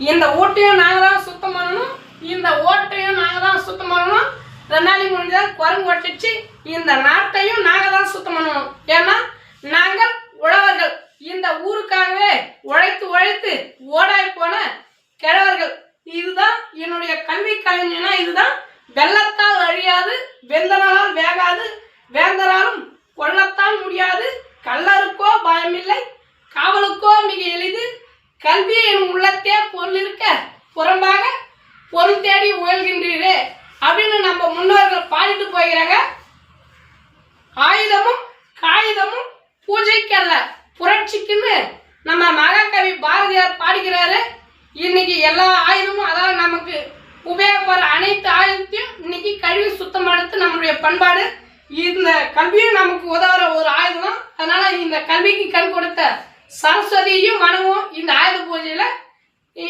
இந்த ஓட்டையும் நாங்கள் தான் சுத்தம் பண்ணணும், இந்த ஓட்டையும் நாங்கள் தான் சுத்தம் பண்ணணும். 2 நாளைக்கு முடிஞ்சால் குரங்கு ஓட்டிச்சு, இந்த நாட்டையும் நாங்கள் தான் சுத்தம் பண்ணணும். ஏன்னா நாங்கள் உழவர்கள், இந்த ஊருக்காகவே உழைத்து உழைத்து ஓடாய் போன கிழவர்கள். இதுதான் என்னுடைய கல்வி கலைஞனா. இதுதான் வெள்ளத்தால் அழியாது, வெந்தனால் வேகாது, வேந்தராலும் கொல்லத்தான் முடியாது, கல்லருக்கோ பயமில்லை, காவலுக்கோ மிக எளிது, கல்வி என் உள்ளத்தே பொருள் இருக்க புறம்பாக பொருள் தேடி உயல்கின்றீரே அப்படின்னு நம்ம முன்னோர்கள் பாடிட்டு போகிறாங்க. ஆயுதமும் காகிதமும் பூஜைக்கல்ல புரட்சிக்குன்னு நம்ம மகாகவி பாரதியார் பாடுகிறாரு. இன்னைக்கு எல்லா ஆயுதமும், அதாவது நமக்கு உபயோகப்படுற அனைத்து ஆயுதத்தையும் இன்னைக்கு கழுவி சுத்தம் எடுத்து நம்மளுடைய பண்பாடு. இந்த கல்வியும் நமக்கு உதவுற ஒரு ஆயுதம். அதனால இந்த கல்விக்கு கண் கொடுத்த சரஸ்வதியையும் வணங்குவோம் இந்த ஆயுத பூஜையில.